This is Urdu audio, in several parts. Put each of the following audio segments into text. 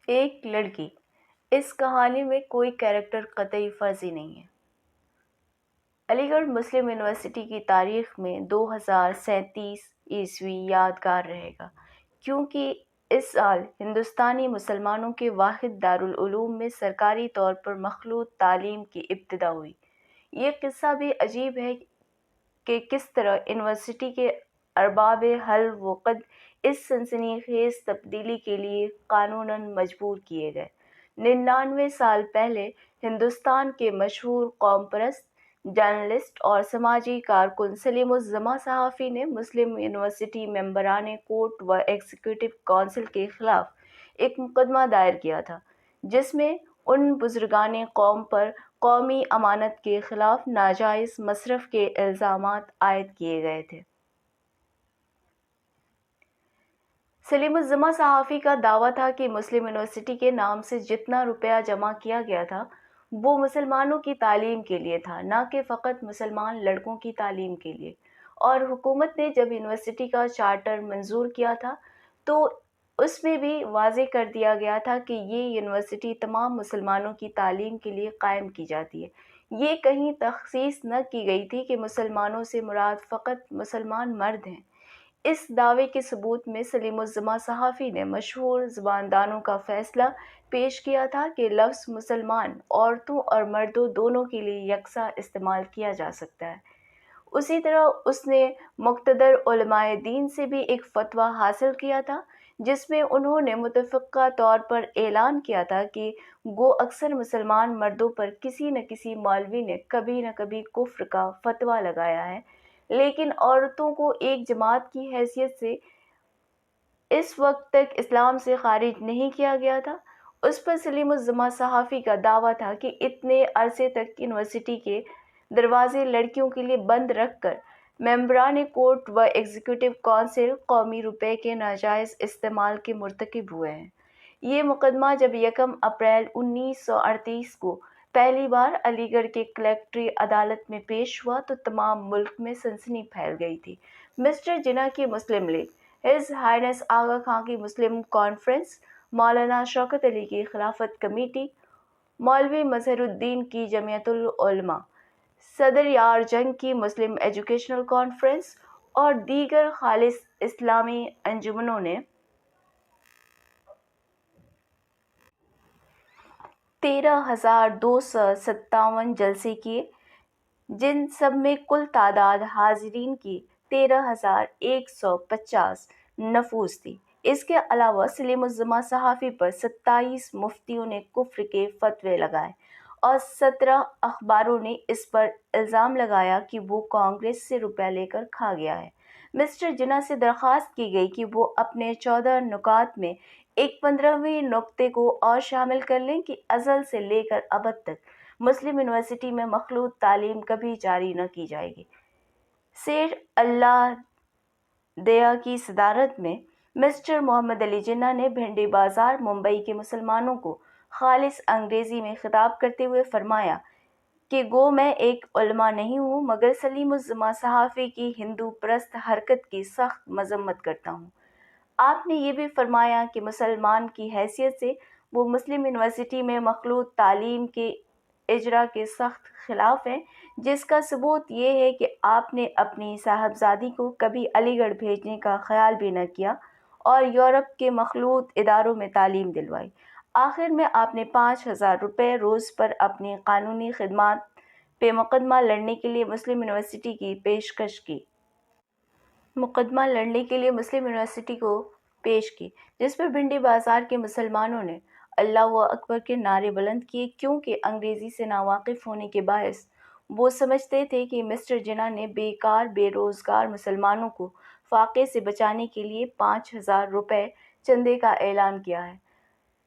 ایک لڑکی، اس کہانی میں کوئی کیریکٹر قطعی فرضی نہیں ہے۔ علی گڑھ مسلم یونیورسٹی کی تاریخ میں 2037 یادگار رہے گا، کیونکہ اس سال ہندوستانی مسلمانوں کے واحد دارالعلوم میں سرکاری طور پر مخلوط تعلیم کی ابتدا ہوئی۔ یہ قصہ بھی عجیب ہے کہ کس طرح یونیورسٹی کے ارباب حل وقت اس سنسنی خیز تبدیلی کے لیے قانوناً مجبور کیے گئے۔ 99 سال پہلے ہندوستان کے مشہور قوم پرست جرنلسٹ اور سماجی کارکن سلیم الزماں صحافی نے مسلم یونیورسٹی ممبران کورٹ و ایگزیکٹو کونسل کے خلاف ایک مقدمہ دائر کیا تھا، جس میں ان بزرگان قوم پر قومی امانت کے خلاف ناجائز مصرف کے الزامات عائد کیے گئے تھے۔ سلیم الزماں صحافی کا دعویٰ تھا کہ مسلم یونیورسٹی کے نام سے جتنا روپیہ جمع کیا گیا تھا وہ مسلمانوں کی تعلیم کے لیے تھا، نہ کہ فقط مسلمان لڑکوں کی تعلیم کے لیے، اور حکومت نے جب یونیورسٹی کا چارٹر منظور کیا تھا تو اس میں بھی واضح کر دیا گیا تھا کہ یہ یونیورسٹی تمام مسلمانوں کی تعلیم کے لیے قائم کی جاتی ہے۔ یہ کہیں تخصیص نہ کی گئی تھی کہ مسلمانوں سے مراد فقط مسلمان مرد ہیں۔ اس دعوے کے ثبوت میں سلیم الزماں صحافی نے مشہور زباندانوں کا فیصلہ پیش کیا تھا کہ لفظ مسلمان عورتوں اور مردوں دونوں کے لیے یکساں استعمال کیا جا سکتا ہے۔ اسی طرح اس نے مقتدر علماء دین سے بھی ایک فتویٰ حاصل کیا تھا، جس میں انہوں نے متفقہ طور پر اعلان کیا تھا کہ گو اکثر مسلمان مردوں پر کسی نہ کسی مولوی نے کبھی نہ کبھی کفر کا فتویٰ لگایا ہے، لیکن عورتوں کو ایک جماعت کی حیثیت سے اس وقت تک اسلام سے خارج نہیں کیا گیا تھا۔ اس پر سلیم الزماں صحافی کا دعویٰ تھا کہ اتنے عرصے تک یونیورسٹی کے دروازے لڑکیوں کے لیے بند رکھ کر ممبران کورٹ و ایگزیکٹو کونسل قومی روپے کے ناجائز استعمال کے مرتکب ہوئے ہیں۔ یہ مقدمہ جب 1 اپریل 1938 کو پہلی بار علی گڑھ کے کلکٹری عدالت میں پیش ہوا تو تمام ملک میں سنسنی پھیل گئی تھی۔ مسٹر جناح کی مسلم لیگ، ہز ہائنس آغا خان کی مسلم کانفرنس، مولانا شوکت علی کی خلافت کمیٹی، مولوی مظہر الدین کی جمعیت العلماء، صدر یار جنگ کی مسلم ایجوکیشنل کانفرنس اور دیگر خالص اسلامی انجمنوں نے 13,257 جلسے کیے، جن سب میں کل تعداد حاضرین کی 13,150 نفوس تھی۔ اس کے علاوہ سلیم الزماں صحافی پر 27 مفتیوں نے کفر کے فتوے لگائے اور 17 اخباروں نے اس پر الزام لگایا کہ وہ کانگریس سے روپے لے کر کھا گیا ہے۔ مسٹر جناح سے درخواست کی گئی کہ وہ اپنے 14 نکات میں ایک 15ویں نکتے کو اور شامل کر لیں کہ ازل سے لے کر ابد تک مسلم یونیورسٹی میں مخلوط تعلیم کبھی جاری نہ کی جائے گی۔ سیٹھ اللہ دیا کی صدارت میں مسٹر محمد علی جناح نے بھنڈی بازار، ممبئی کے مسلمانوں کو خالص انگریزی میں خطاب کرتے ہوئے فرمایا کہ گو میں ایک علماء نہیں ہوں مگر سلیم الزماں صحافی کی ہندو پرست حرکت کی سخت مذمت کرتا ہوں۔ آپ نے یہ بھی فرمایا کہ مسلمان کی حیثیت سے وہ مسلم یونیورسٹی میں مخلوط تعلیم کے اجرا کے سخت خلاف ہیں، جس کا ثبوت یہ ہے کہ آپ نے اپنی صاحبزادی کو کبھی علی گڑھ بھیجنے کا خیال بھی نہ کیا اور یورپ کے مخلوط اداروں میں تعلیم دلوائی۔ آخر میں آپ نے 5,000 روپے روز پر اپنی قانونی خدمات پہ مقدمہ لڑنے کے لیے مسلم یونیورسٹی کی پیشکش کی۔ مقدمہ لڑنے کے لیے مسلم یونیورسٹی کو پیش کی، جس پر بھنڈی بازار کے مسلمانوں نے اللہ اکبر کے نعرے بلند کیے، کیونکہ انگریزی سے ناواقف ہونے کے باعث وہ سمجھتے تھے کہ مسٹر جناح نے بیکار بے روزگار مسلمانوں کو فاقے سے بچانے کے لیے 5,000 روپے چندے کا اعلان کیا ہے۔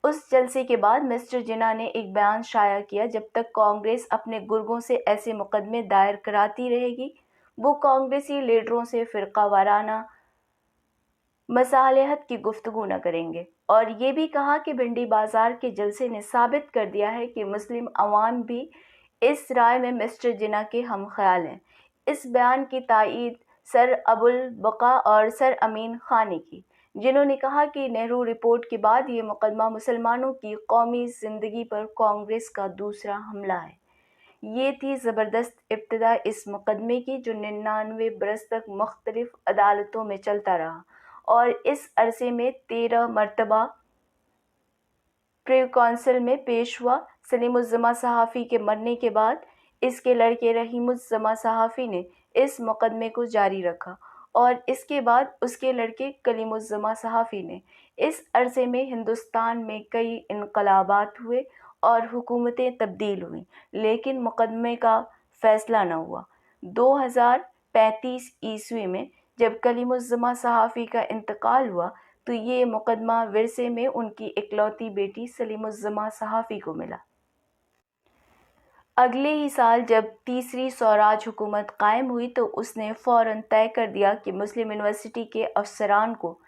اس جلسے کے بعد مسٹر جناح نے ایک بیان شائع کیا، جب تک کانگریس اپنے گرگوں سے ایسے مقدمے دائر کراتی رہے گی وہ کانگریسی لیڈروں سے فرقہ وارانہ مصالحت کی گفتگو نہ کریں گے، اور یہ بھی کہا کہ بھنڈی بازار کے جلسے نے ثابت کر دیا ہے کہ مسلم عوام بھی اس رائے میں مسٹر جناح کے ہم خیال ہیں۔ اس بیان کی تائید سر ابوالبقا اور سر امین خان نے کی، جنہوں نے کہا کہ نہرو رپورٹ کے بعد یہ مقدمہ مسلمانوں کی قومی زندگی پر کانگریس کا دوسرا حملہ ہے۔ یہ تھی زبردست ابتدا اس مقدمے کی، جو 99 برس تک مختلف عدالتوں میں چلتا رہا اور اس عرصے میں 13 مرتبہ پریو کونسل میں پیش ہوا۔ سلیم الزماں صحافی کے مرنے کے بعد اس کے لڑکے رحیم الزماں صحافی نے اس مقدمے کو جاری رکھا اور اس کے بعد اس کے لڑکے کلیم الزماں صحافی نے۔ اس عرصے میں ہندوستان میں کئی انقلابات ہوئے اور حکومتیں تبدیل ہوئیں، لیکن مقدمے کا فیصلہ نہ ہوا۔ 2035 میں جب کلیم الزماں صحافی کا انتقال ہوا تو یہ مقدمہ ورثے میں ان کی اکلوتی بیٹی سلیم الزماں صحافی کو ملا۔ اگلے ہی سال جب تیسری سوراج حکومت قائم ہوئی تو اس نے فوراً طے کر دیا کہ مسلم یونیورسٹی کے افسران کو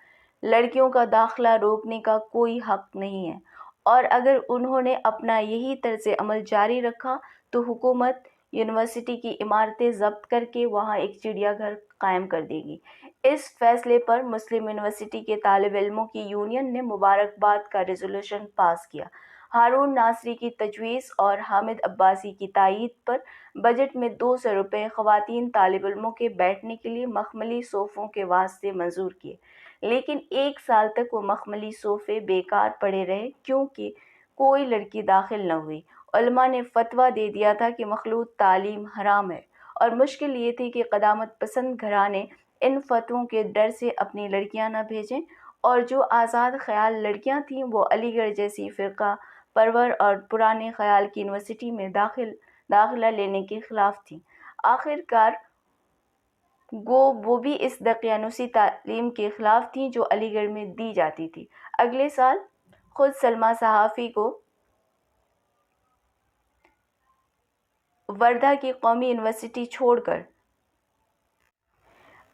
لڑکیوں کا داخلہ روکنے کا کوئی حق نہیں ہے، اور اگر انہوں نے اپنا یہی طرز عمل جاری رکھا تو حکومت یونیورسٹی کی عمارتیں ضبط کر کے وہاں ایک چڑیا گھر قائم کر دے گی۔ اس فیصلے پر مسلم یونیورسٹی کے طالب علموں کی یونین نے مبارکباد کا ریزولوشن پاس کیا۔ ہارون ناصری کی تجویز اور حامد عباسی کی تائید پر بجٹ میں 200 روپے خواتین طالب علموں کے بیٹھنے کے لیے مخملی صوفوں کے واسطے منظور کیے، لیکن 1 سال تک وہ مخملی صوفے بیکار پڑے رہے کیونکہ کوئی لڑکی داخل نہ ہوئی۔ علماء نے فتویٰ دے دیا تھا کہ مخلوط تعلیم حرام ہے، اور مشکل یہ تھی کہ قدامت پسند گھرانے ان فتووں کے ڈر سے اپنی لڑکیاں نہ بھیجیں، اور جو آزاد خیال لڑکیاں تھیں وہ علی گڑھ جیسی فرقہ پرور اور پرانے خیال کی یونیورسٹی میں داخلہ لینے کے خلاف تھیں۔ آخر کار گو وہ بھی اس دقیانوسی تعلیم کے خلاف تھیں جو علی گڑھ میں دی جاتی تھی۔ اگلے سال خود سلمیٰ صحافی کو وردھا کی قومی یونیورسٹی چھوڑ کر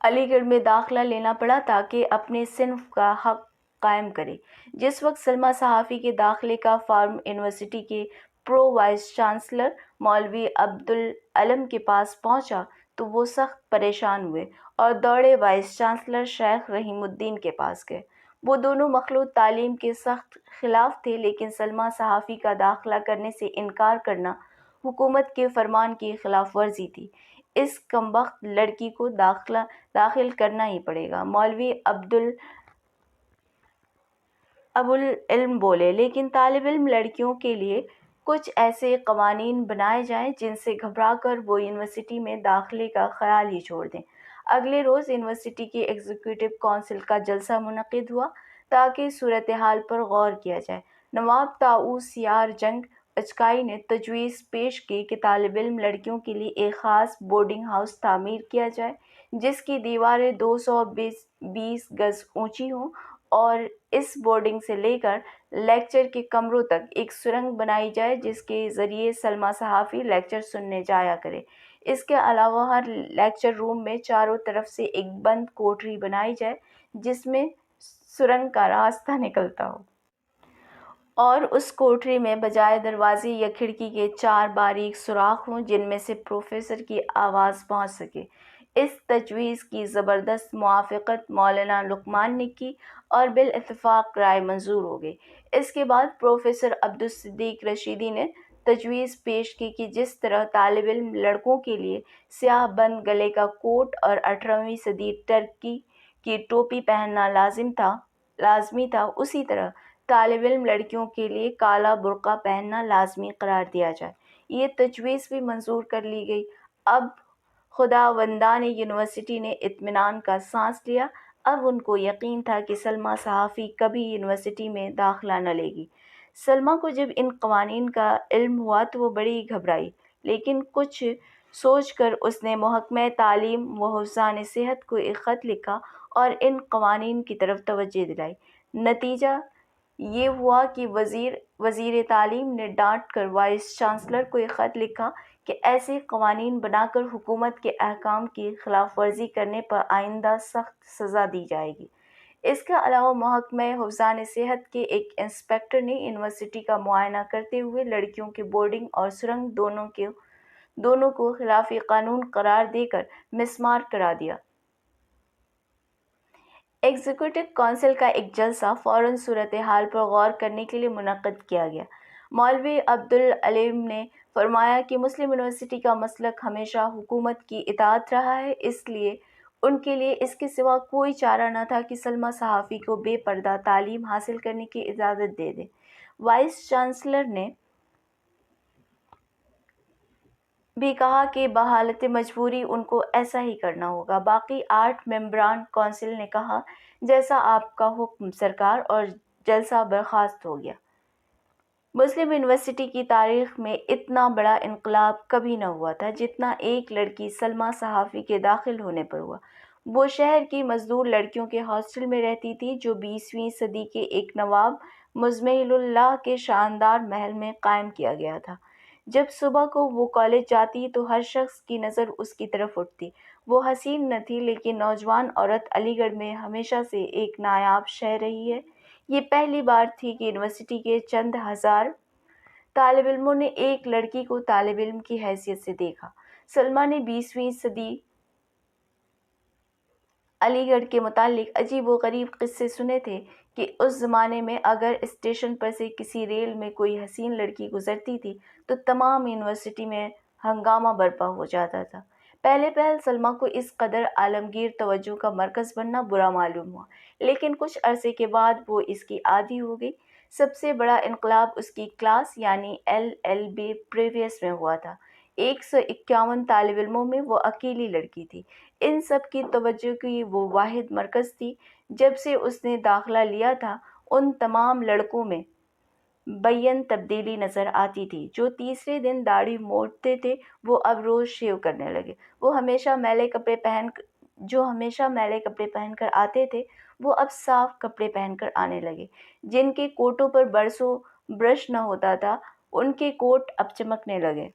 علی گڑھ میں داخلہ لینا پڑا تاکہ اپنے صنف کا حق قائم کرے۔ جس وقت سلمیٰ صحافی کے داخلے کا فارم یونیورسٹی کے پرو وائس چانسلر مولوی عبدالعلم کے پاس پہنچا تو وہ سخت پریشان ہوئے اور دوڑے وائس چانسلر شیخ رحیم الدین کے پاس گئے۔ وہ دونوں مخلوط تعلیم کے سخت خلاف تھے، لیکن سلمیٰ صحافی کا داخلہ کرنے سے انکار کرنا حکومت کے فرمان کی خلاف ورزی تھی۔ اس کمبخت لڑکی کو داخل کرنا ہی پڑے گا، مولوی ابوالعلم بولے، لیکن طالب علم لڑکیوں کے لیے کچھ ایسے قوانین بنائے جائیں جن سے گھبرا کر وہ یونیورسٹی میں داخلے کا خیال ہی چھوڑ دیں۔ اگلے روز یونیورسٹی کی ایگزیکٹو کونسل کا جلسہ منعقد ہوا تاکہ صورتحال پر غور کیا جائے۔ نواب طاؤس یار جنگ اچکائی نے تجویز پیش کی کہ طالب علم لڑکیوں کے لیے ایک خاص بورڈنگ ہاؤس تعمیر کیا جائے جس کی دیواریں 220 گز اونچی ہوں، اور اس بورڈنگ سے لے کر لیکچر کے کمروں تک ایک سرنگ بنائی جائے جس کے ذریعے سلمیٰ صحافی لیکچر سننے جایا کرے۔ اس کے علاوہ ہر لیکچر روم میں چاروں طرف سے ایک بند کوٹری بنائی جائے جس میں سرنگ کا راستہ نکلتا ہو، اور اس کوٹری میں بجائے دروازے یا کھڑکی کے 4 باریک سوراخ ہوں جن میں سے پروفیسر کی آواز پہنچ سکے۔ اس تجویز کی زبردست موافقت مولانا لقمان نے کی اور بالاتفاق رائے منظور ہو گئی۔ اس کے بعد پروفیسر عبدالصدیق رشیدی نے تجویز پیش کی کہ جس طرح طالب علم لڑکوں کے لیے سیاہ بند گلے کا کوٹ اور 18ویں صدی ٹرکی کی ٹوپی پہننا لازمی تھا، اسی طرح طالب علم لڑکیوں کے لیے کالا برقع پہننا لازمی قرار دیا جائے۔ یہ تجویز بھی منظور کر لی گئی۔ اب خداوندان یونیورسٹی نے اطمینان کا سانس لیا۔ اب ان کو یقین تھا کہ سلمیٰ صحافی کبھی یونیورسٹی میں داخلہ نہ لے گی۔ سلمیٰ کو جب ان قوانین کا علم ہوا تو وہ بڑی گھبرائی، لیکن کچھ سوچ کر اس نے محکمہ تعلیم و حفظان صحت کو ایک خط لکھا اور ان قوانین کی طرف توجہ دلائی۔ نتیجہ یہ ہوا کہ وزیر تعلیم نے ڈانٹ کر وائس چانسلر کو ایک خط لکھا کہ ایسے قوانین بنا کر حکومت کے احکام کی خلاف ورزی کرنے پر آئندہ سخت سزا دی جائے گی۔ اس کے علاوہ محکمہ حفظان صحت کے ایک انسپکٹر نے یونیورسٹی کا معائنہ کرتے ہوئے لڑکیوں کے بورڈنگ اور سرنگ دونوں کو خلاف قانون قرار دے کر مسمار کرا دیا۔ ایگزیکٹو کونسل کا ایک جلسہ فوراً صورتحال پر غور کرنے کے لیے منعقد کیا گیا۔ مولوی عبدالعلیم نے فرمایا کہ مسلم یونیورسٹی کا مسلک ہمیشہ حکومت کی اطاعت رہا ہے، اس لیے ان کے لیے اس کے سوا کوئی چارہ نہ تھا کہ سلمیٰ صحافی کو بے پردہ تعلیم حاصل کرنے کی اجازت دے دیں۔ وائس چانسلر نے بھی کہا کہ بحالت مجبوری ان کو ایسا ہی کرنا ہوگا۔ باقی 8 ممبران کونسل نے کہا، جیسا آپ کا حکم سرکار، اور جلسہ برخاست ہو گیا۔ مسلم یونیورسٹی کی تاریخ میں اتنا بڑا انقلاب کبھی نہ ہوا تھا جتنا ایک لڑکی سلمیٰ صحافی کے داخل ہونے پر ہوا۔ وہ شہر کی مزدور لڑکیوں کے ہاسٹل میں رہتی تھی جو 20ویں صدی کے ایک نواب مزمل اللہ کے شاندار محل میں قائم کیا گیا تھا۔ جب صبح کو وہ کالج جاتی تو ہر شخص کی نظر اس کی طرف اٹھتی۔ وہ حسین نہ تھی لیکن نوجوان عورت علی گڑھ میں ہمیشہ سے ایک نایاب شے رہی ہے۔ یہ پہلی بار تھی کہ یونیورسٹی کے چند ہزار طالب علموں نے ایک لڑکی کو طالب علم کی حیثیت سے دیکھا۔ سلمیٰ نے 20ویں صدی علی گڑھ کے متعلق عجیب و غریب قصے سنے تھے کہ اس زمانے میں اگر اسٹیشن پر سے کسی ریل میں کوئی حسین لڑکی گزرتی تھی تو تمام یونیورسٹی میں ہنگامہ برپا ہو جاتا تھا۔ پہلے سلمیٰ کو اس قدر عالمگیر توجہ کا مرکز بننا برا معلوم ہوا، لیکن کچھ عرصے کے بعد وہ اس کی عادی ہو گئی۔ سب سے بڑا انقلاب اس کی کلاس یعنی LL-B پریویس میں ہوا تھا۔ 151 طالب علموں میں وہ اکیلی لڑکی تھی۔ ان سب کی توجہ کی وہ واحد مرکز تھی۔ جب سے اس نے داخلہ لیا تھا ان تمام لڑکوں میں بیان تبدیلی نظر آتی تھی۔ جو تیسرے دن داڑھی موڑتے تھے وہ اب روز شیو کرنے لگے۔ جو ہمیشہ میلے کپڑے پہن کر آتے تھے وہ اب صاف کپڑے پہن کر آنے لگے۔ جن کے کوٹوں پر برسوں برش نہ ہوتا تھا ان کے کوٹ اب چمکنے لگے۔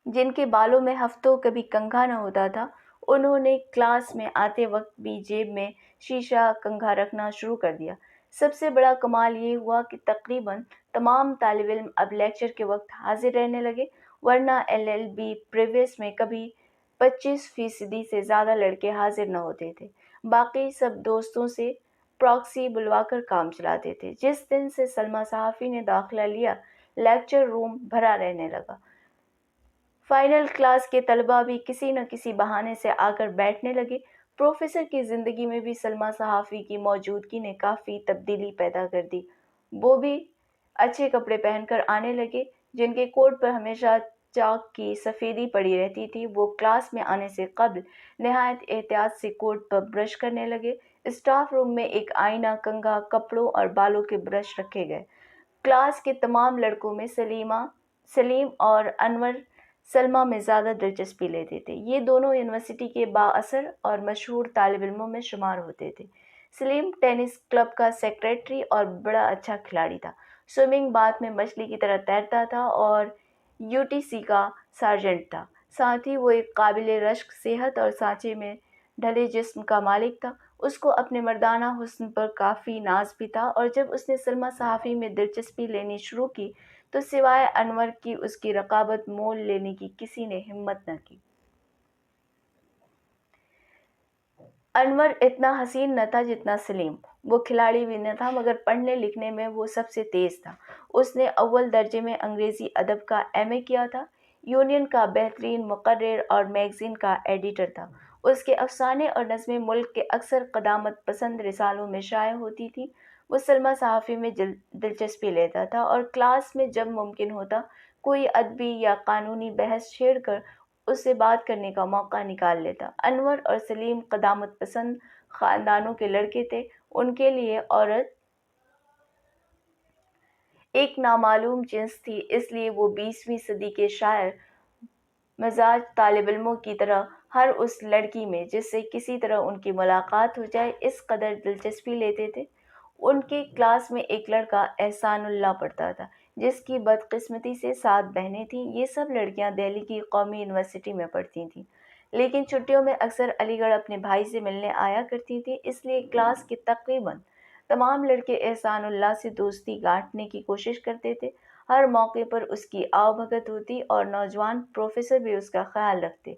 جن کے بالوں میں ہفتوں کبھی کنگھا نہ ہوتا تھا انہوں نے کلاس میں آتے وقت بھی جیب میں شیشہ کنگھا رکھنا شروع کر دیا۔ سب سے بڑا کمال یہ ہوا کہ تقریباً تمام طالب علم اب لیکچر کے وقت حاضر رہنے لگے، ورنہ LL-B پریویس میں کبھی 25% سے زیادہ لڑکے حاضر نہ ہوتے تھے۔ باقی سب دوستوں سے پراکسی بلوا کر کام چلاتے تھے۔ جس دن سے سلمیٰ صحافی نے داخلہ لیا لیکچر روم بھرا رہنے لگا۔ فائنل کلاس کے طلباء بھی کسی نہ کسی بہانے سے آ کر بیٹھنے لگے۔ پروفیسر کی زندگی میں بھی سلمیٰ صحافی کی موجودگی نے کافی تبدیلی پیدا کر دی۔ وہ بھی اچھے کپڑے پہن کر آنے لگے۔ جن کے کوٹ پر ہمیشہ چاک کی سفیدی پڑی رہتی تھی وہ کلاس میں آنے سے قبل نہایت احتیاط سے کوٹ پر برش کرنے لگے۔ اسٹاف روم میں ایک آئینہ، کنگھا، کپڑوں اور بالوں کے برش رکھے گئے۔ کلاس کے تمام لڑکوں میں سلیم اور انور سلمیٰ میں زیادہ دلچسپی لیتے تھے۔ یہ دونوں یونیورسٹی کے بااثر اور مشہور طالب علموں میں شمار ہوتے تھے۔ سلیم ٹینس کلب کا سیکریٹری اور بڑا اچھا کھلاڑی تھا۔ سوئمنگ باتھ میں مچھلی کی طرح تیرتا تھا اور UTC کا سارجنٹ تھا۔ ساتھ ہی وہ ایک قابل رشک صحت اور سانچے میں ڈھلے جسم کا مالک تھا۔ اس کو اپنے مردانہ حسن پر کافی ناز بھی تھا اور جب اس نے سلمیٰ صحافی میں دلچسپی لینی شروع کی تو سوائے انور کی اس کی رقابت مول لینے کی کسی نے ہمت نہ کی۔ انور اتنا حسین نہ تھا جتنا سلیم۔ وہ کھلاڑی بھی نہ تھا مگر پڑھنے لکھنے میں وہ سب سے تیز تھا۔ اس نے اول درجے میں انگریزی ادب کا MA کیا تھا۔ یونین کا بہترین مقرر اور میگزین کا ایڈیٹر تھا۔ اس کے افسانے اور نظمیں ملک کے اکثر قدامت پسند رسالوں میں شائع ہوتی تھیں۔ وہ سلمیٰ صحافی میں دلچسپی لیتا تھا اور کلاس میں جب ممکن ہوتا کوئی ادبی یا قانونی بحث چھیڑ کر اس سے بات کرنے کا موقع نکال لیتا۔ انور اور سلیم قدامت پسند خاندانوں کے لڑکے تھے۔ ان کے لیے عورت ایک نامعلوم جنس تھی، اس لیے وہ 20ویں صدی کے شاعر مزاج طالب علموں کی طرح ہر اس لڑکی میں جس سے کسی طرح ان کی ملاقات ہو جائے اس قدر دلچسپی لیتے تھے۔ ان کے کلاس میں ایک لڑکا احسان اللہ پڑھتا تھا جس کی بدقسمتی سے 7 بہنیں تھیں۔ یہ سب لڑکیاں دہلی کی قومی یونیورسٹی میں پڑھتی تھیں لیکن چھٹیوں میں اکثر علی گڑھ اپنے بھائی سے ملنے آیا کرتی تھیں، اس لیے کلاس کے تقریباً تمام لڑکے احسان اللہ سے دوستی گانٹنے کی کوشش کرتے تھے۔ ہر موقع پر اس کی آؤ بھگت ہوتی اور نوجوان پروفیسر بھی اس کا خیال رکھتے۔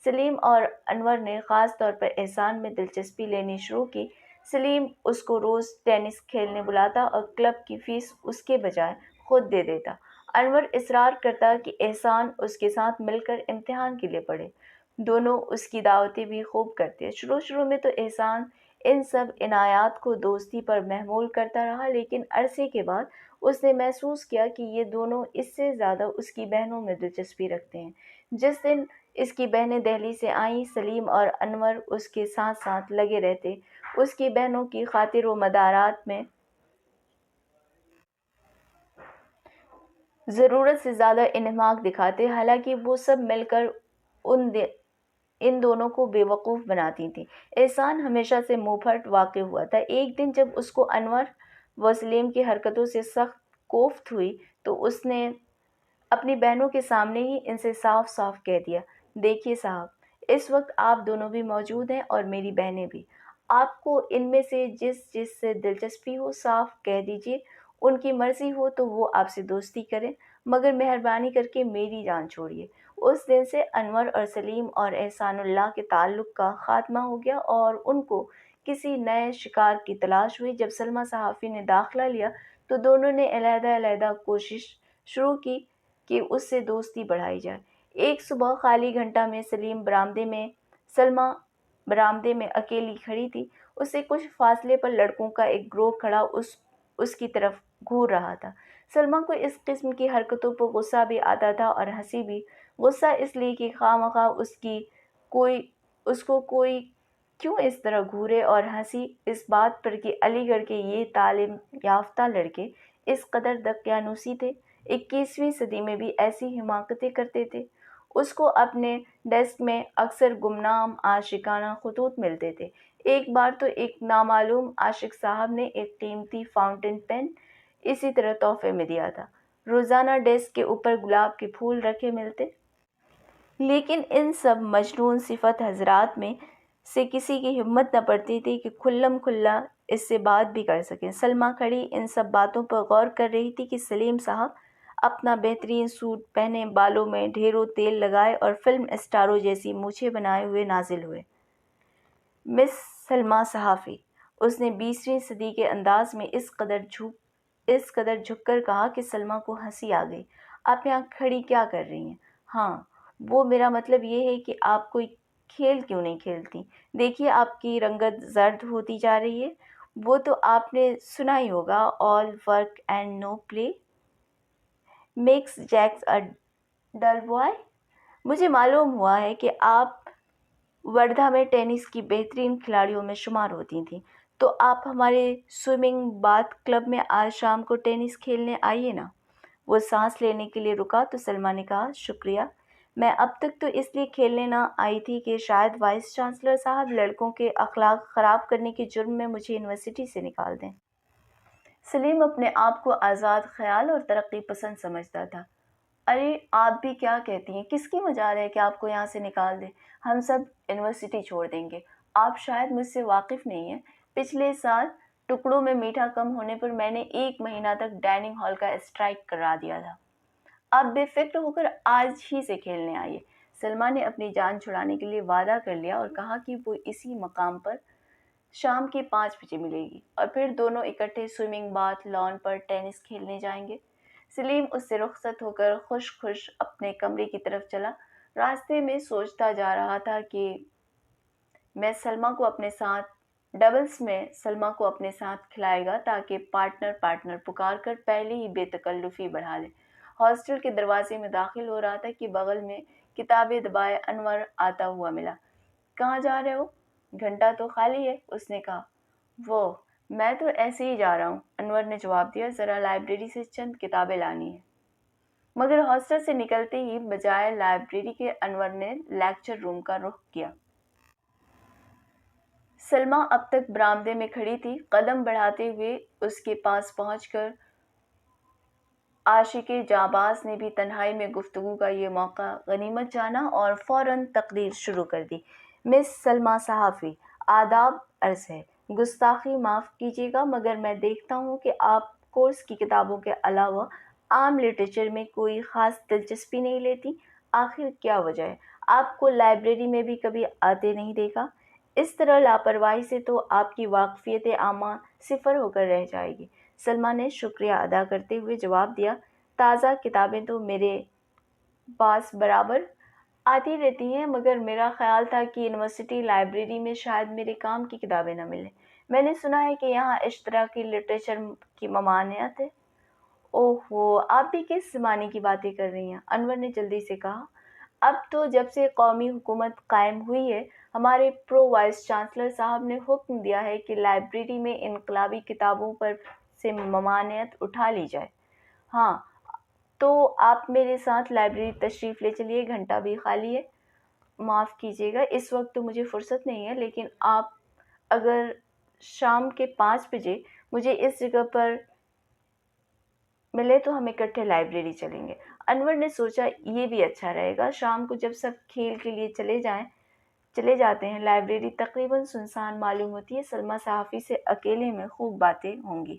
سلیم اور انور نے خاص طور پر احسان میں دلچسپی لینی شروع کی۔ سلیم اس کو روز ٹینس کھیلنے بلاتا اور کلب کی فیس اس کے بجائے خود دے دیتا۔ انور اصرار کرتا کہ احسان اس کے ساتھ مل کر امتحان کے لیے پڑھے۔ دونوں اس کی دعوتیں بھی خوب کرتے۔ شروع میں تو احسان ان سب عنایات کو دوستی پر محمول کرتا رہا، لیکن عرصے کے بعد اس نے محسوس کیا کہ یہ دونوں اس سے زیادہ اس کی بہنوں میں دلچسپی رکھتے ہیں۔ جس دن اس کی بہنیں دہلی سے آئیں، سلیم اور انور اس کے ساتھ ساتھ لگے رہتے، اس کی بہنوں کی خاطر و مدارات میں ضرورت سے زیادہ انہماک دکھاتے، حالانکہ وہ سب مل کر ان دونوں کو بے وقوف بناتی تھیں۔ احسان ہمیشہ سے منہ پھٹ واقع ہوا تھا۔ ایک دن جب اس کو انور و سلیم کی حرکتوں سے سخت کوفت ہوئی تو اس نے اپنی بہنوں کے سامنے ہی ان سے صاف صاف کہہ دیا، دیکھیے صاحب، اس وقت آپ دونوں بھی موجود ہیں اور میری بہنیں بھی۔ آپ کو ان میں سے جس سے دلچسپی ہو صاف کہہ دیجیے، ان کی مرضی ہو تو وہ آپ سے دوستی کریں، مگر مہربانی کر کے میری جان چھوڑیے۔ اس دن سے انور اور سلیم اور احسان اللہ کے تعلق کا خاتمہ ہو گیا اور ان کو کسی نئے شکار کی تلاش ہوئی۔ جب سلمیٰ صحافی نے داخلہ لیا تو دونوں نے علیحدہ علیحدہ کوشش شروع کی کہ اس سے دوستی بڑھائی جائے۔ ایک صبح خالی گھنٹہ میں سلمیٰ برآمدے میں اکیلی کھڑی تھی۔ اس سے کچھ فاصلے پر لڑکوں کا ایک گروہ کھڑا اس کی طرف گھور رہا تھا۔ سلمیٰ کو اس قسم کی حرکتوں پر غصہ بھی آتا تھا اور ہنسی بھی۔ غصہ اس لیے کہ خواہ مخواہ اس کو کوئی کیوں اس طرح گھورے، اور ہنسی اس بات پر کہ علی گڑھ کے یہ تعلیم یافتہ لڑکے اس قدر دقیانوسی تھے، 21ویں صدی میں بھی ایسی حماقتیں کرتے تھے۔ اس کو اپنے ڈیسک میں اکثر گمنام عاشقانہ خطوط ملتے تھے۔ ایک بار تو ایک نامعلوم عاشق صاحب نے ایک قیمتی فاؤنٹین پین اسی طرح تحفے میں دیا تھا۔ روزانہ ڈیسک کے اوپر گلاب کے پھول رکھے ملتے، لیکن ان سب مجنون صفت حضرات میں سے کسی کی ہمت نہ پڑتی تھی کہ کھلم کھلا اس سے بات بھی کر سکیں۔ سلمیٰ کھڑی ان سب باتوں پر غور کر رہی تھی کہ سلیم صاحب اپنا بہترین سوٹ پہنے، بالوں میں ڈھیروں تیل لگائے اور فلم اسٹاروں جیسی مونچھیں بنائے ہوئے نازل ہوئے۔ مس سلمیٰ صحافی، اس نے 20ویں صدی کے انداز میں اس قدر جھک کر کہا کہ سلمیٰ کو ہنسی آ گئی۔ آپ یہاں کھڑی کیا کر رہی ہیں؟ ہاں، وہ میرا مطلب یہ ہے کہ آپ کوئی کھیل کیوں نہیں کھیلتی؟ دیکھیے آپ کی رنگت زرد ہوتی جا رہی ہے۔ وہ تو آپ نے سنا ہی ہوگا، all work and no play makes Jack a dull boy. مجھے معلوم ہوا ہے کہ آپ وردھا میں ٹینس کی بہترین کھلاڑیوں میں شمار ہوتی تھیں، تو آپ ہمارے سوئمنگ باتھ کلب میں آج شام کو ٹینس کھیلنے آئیے نا۔ وہ سانس لینے کے لیے رکا تو سلمیٰ نے کہا، شکریہ، میں اب تک تو اس لیے کھیلنے نہ آئی تھی کہ شاید وائس چانسلر صاحب لڑکوں کے اخلاق خراب کرنے کے جرم میں مجھے یونیورسٹی سے نکال دیں۔ سلیم اپنے آپ کو آزاد خیال اور ترقی پسند سمجھتا تھا۔ ارے آپ بھی کیا کہتی ہیں، کس کی مجال ہے کہ آپ کو یہاں سے نکال دیں؟ ہم سب یونیورسٹی چھوڑ دیں گے۔ آپ شاید مجھ سے واقف نہیں ہیں، پچھلے سال ٹکڑوں میں میٹھا کم ہونے پر میں نے 1 مہینہ تک ڈائننگ ہال کا اسٹرائیک کرا دیا تھا۔ آپ بے فکر ہو کر آج ہی سے کھیلنے آئیے۔ سلمیٰ نے اپنی جان چھڑانے کے لیے وعدہ کر لیا اور کہا کہ وہ اسی مقام پر شام کے 5 بجے ملے گی، اور پھر دونوں اکٹھے سوئمنگ باتھ لان پر ٹینس کھیلنے جائیں گے۔ سلیم اس سے رخصت ہو کر خوش اپنے کمرے کی طرف چلا۔ راستے میں سوچتا جا رہا تھا کہ میں سلمیٰ کو اپنے ساتھ ڈبلز میں سلمیٰ کو اپنے ساتھ کھلائے گا تاکہ پارٹنر پکار کر پہلے ہی بے تکلفی بڑھا لے۔ ہاسٹل کے دروازے میں داخل ہو رہا تھا کہ بغل میں کتابیں دبائے انور آتا ہوا ملا۔ کہاں جا رہے ہو؟ گھنٹہ تو خالی ہے، اس نے کہا۔ وہ میں تو ایسے ہی جا رہا ہوں، انور نے جواب دیا، ذرا لائبریری سے چند کتابیں لانی ہیں۔ مگر ہاسٹل سے نکلتے ہی بجائے لائبریری کے انور نے لیکچر روم کا رخ کیا۔ سلمیٰ اب تک برآمدے میں کھڑی تھی۔ قدم بڑھاتے ہوئے اس کے پاس پہنچ کر عاشق جانباز نے بھی تنہائی میں گفتگو کا یہ موقع غنیمت جانا اور فوراً تقریر شروع کر دی۔ مس سلمیٰ صحافی، آداب عرض ہے، گستاخی معاف کیجیے گا، مگر میں دیکھتا ہوں کہ آپ کورس کی کتابوں کے علاوہ عام لٹریچر میں کوئی خاص دلچسپی نہیں لیتی۔ آخر کیا وجہ ہے؟ آپ کو لائبریری میں بھی کبھی آتے نہیں دیکھا۔ اس طرح لاپرواہی سے تو آپ کی واقفیت عامہ صفر ہو کر رہ جائے گی۔ سلمیٰ نے شکریہ ادا کرتے ہوئے جواب دیا، تازہ کتابیں تو میرے پاس برابر آتی رہتی ہیں، مگر میرا خیال تھا کہ یونیورسٹی لائبریری میں شاید میرے کام کی کتابیں نہ ملیں۔ میں نے سنا ہے کہ یہاں اشتراکی لٹریچر کی ممانعت ہے۔ اوہو، آپ بھی کس زمانے کی باتیں کر رہی ہیں؟ انور نے جلدی سے کہا۔ اب تو جب سے قومی حکومت قائم ہوئی ہے، ہمارے پرو وائس چانسلر صاحب نے حکم دیا ہے کہ لائبریری میں انقلابی کتابوں پر سے ممانعت اٹھا لی جائے۔ ہاں، تو آپ میرے ساتھ لائبریری تشریف لے چلیے، گھنٹہ بھی خالی ہے۔ معاف کیجیے گا، اس وقت تو مجھے فرصت نہیں ہے، لیکن آپ اگر شام کے 5 بجے مجھے اس جگہ پر ملے تو ہم اکٹھے لائبریری چلیں گے۔ انور نے سوچا یہ بھی اچھا رہے گا۔ شام کو جب سب کھیل کے لیے چلے جاتے ہیں، لائبریری تقریباً سنسان معلوم ہوتی ہے۔ سلمیٰ صحافی سے اکیلے میں خوب باتیں ہوں گی۔